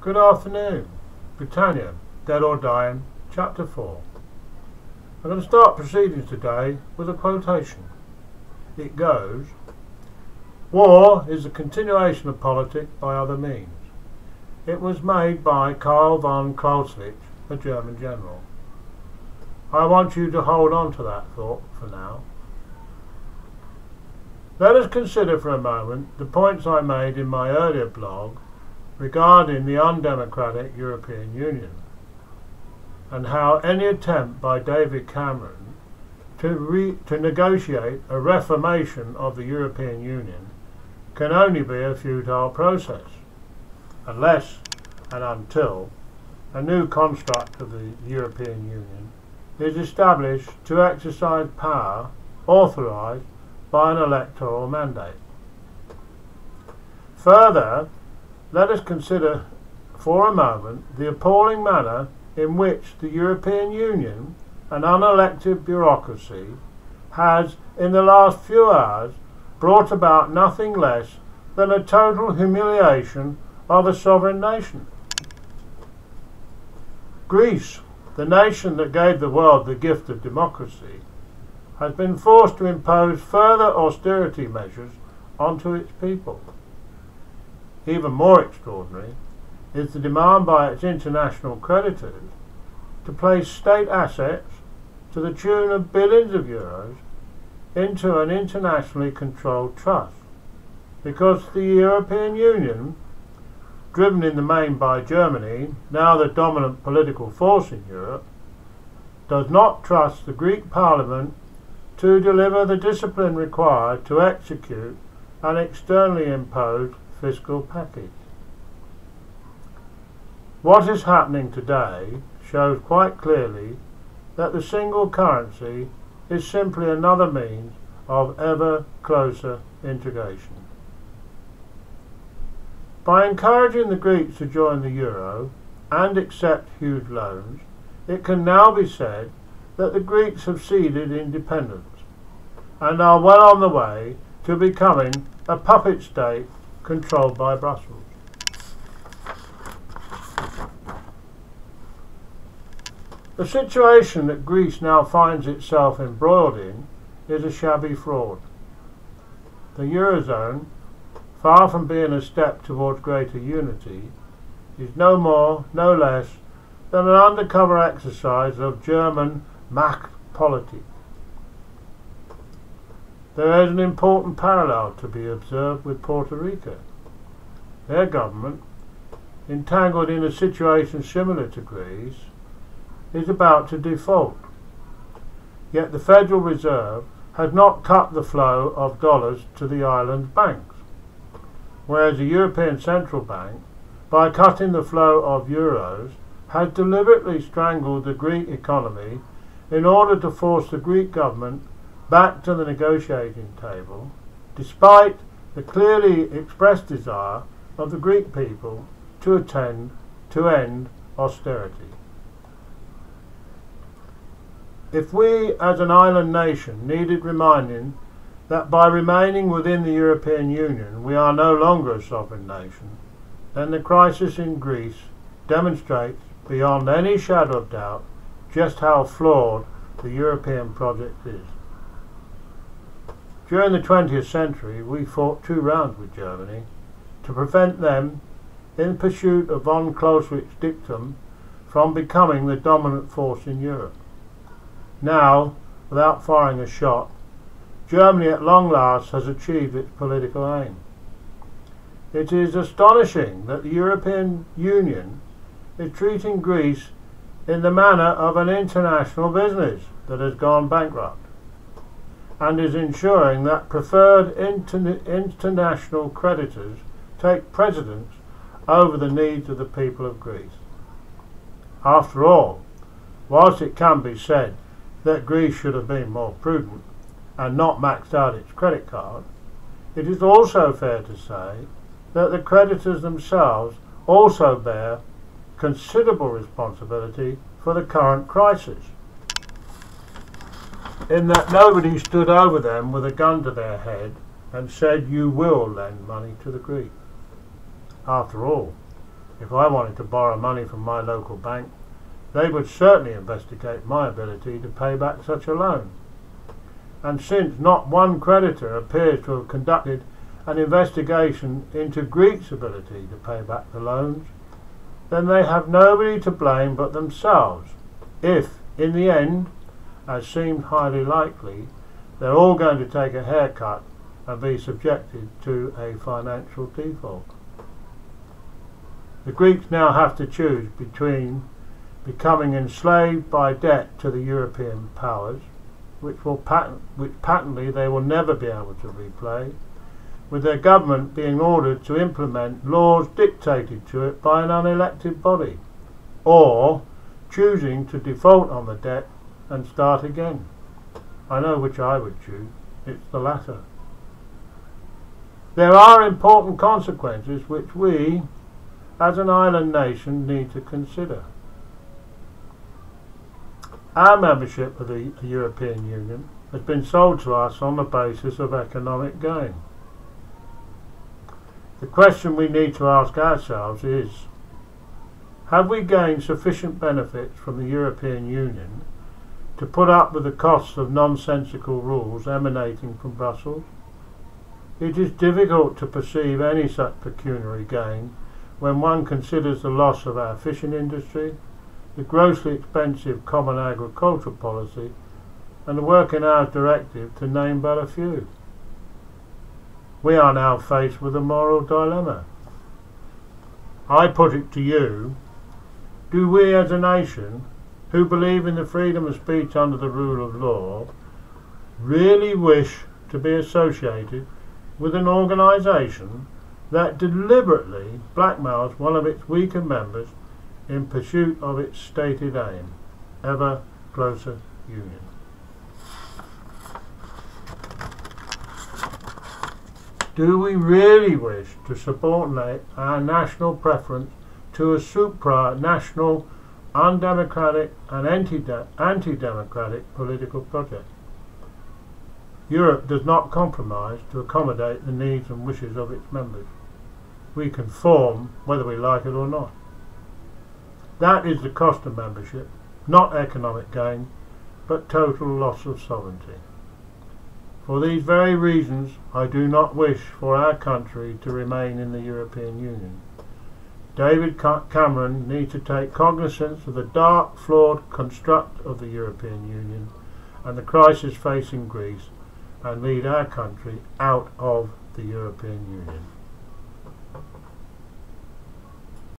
Good afternoon. Britannia, Dead or Dying, Chapter 4. I'm going to start proceedings today with a quotation. It goes, "War is the continuation of politics by other means." It was made by Karl von Clausewitz, a German general. I want you to hold on to that thought for now. Let us consider for a moment the points I made in my earlier blog regarding the undemocratic European Union, and how any attempt by David Cameron to negotiate a reformation of the European Union can only be a futile process, unless and until a new construct of the European Union is established to exercise power authorised by an electoral mandate. Further, let us consider for a moment the appalling manner in which the European Union, an unelected bureaucracy, has in the last few hours brought about nothing less than a total humiliation of a sovereign nation. Greece, the nation that gave the world the gift of democracy, has been forced to impose further austerity measures onto its people. Even more extraordinary is the demand by its international creditors to place state assets to the tune of billions of euros into an internationally controlled trust, because the European Union, driven in the main by Germany, now the dominant political force in Europe, does not trust the Greek Parliament to deliver the discipline required to execute an externally imposed fiscal package. What is happening today shows quite clearly that the single currency is simply another means of ever closer integration. By encouraging the Greeks to join the euro and accept huge loans, it can now be said that the Greeks have ceded independence and are well on the way to becoming a puppet state controlled by Brussels. The situation that Greece now finds itself embroiled in is a shabby fraud. The Eurozone, far from being a step towards greater unity, is no more, no less than an undercover exercise of German Machtpolitik. There is an important parallel to be observed with Puerto Rico. Their government, entangled in a situation similar to Greece, is about to default. Yet the Federal Reserve has not cut the flow of dollars to the island's banks, whereas the European Central Bank, by cutting the flow of euros, has deliberately strangled the Greek economy in order to force the Greek government back to the negotiating table, despite the clearly expressed desire of the Greek people to end austerity. If we as an island nation needed reminding that by remaining within the European Union we are no longer a sovereign nation, then the crisis in Greece demonstrates beyond any shadow of doubt just how flawed the European project is. During the 20th century we fought 2 rounds with Germany to prevent them, in pursuit of von Clausewitz's dictum, from becoming the dominant force in Europe. Now, without firing a shot, Germany at long last has achieved its political aim. It is astonishing that the European Union is treating Greece in the manner of an international business that has gone bankrupt, and is ensuring that preferred international creditors take precedence over the needs of the people of Greece. After all, whilst it can be said that Greece should have been more prudent and not maxed out its credit card, it is also fair to say that the creditors themselves also bear considerable responsibility for the current crisis, in that nobody stood over them with a gun to their head and said, "You will lend money to the Greeks." After all, If I wanted to borrow money from my local bank, they would certainly investigate my ability to pay back such a loan. And since not one creditor appears to have conducted an investigation into Greece's ability to pay back the loans, then they have nobody to blame but themselves if, in the end, as seemed highly likely, they're all going to take a haircut and be subjected to a financial default. The Greeks now have to choose between becoming enslaved by debt to the European powers, which patently they will never be able to repay, with their government being ordered to implement laws dictated to it by an unelected body, or choosing to default on the debt and start again. I know which I would choose. It's the latter. There are important consequences which we, as an island nation, need to consider. Our membership of the European Union has been sold to us on the basis of economic gain. The question we need to ask ourselves is, have we gained sufficient benefits from the European Union to put up with the costs of nonsensical rules emanating from Brussels? It is difficult to perceive any such pecuniary gain when one considers the loss of our fishing industry, the grossly expensive common agricultural policy, and the Working Hours Directive, to name but a few. We are now faced with a moral dilemma. I put it to you, do we as a nation, who believe in the freedom of speech under the rule of law, really wish to be associated with an organisation that deliberately blackmails one of its weaker members in pursuit of its stated aim, ever closer union? Do we really wish to subordinate our national preference to a supranational, undemocratic and anti-democratic political project? Europe does not compromise to accommodate the needs and wishes of its members. We conform whether we like it or not. That is the cost of membership, not economic gain, but total loss of sovereignty. For these very reasons, I do not wish for our country to remain in the European Union. David Cameron needs to take cognizance of the dark, flawed construct of the European Union and the crisis facing Greece, and lead our country out of the European Union.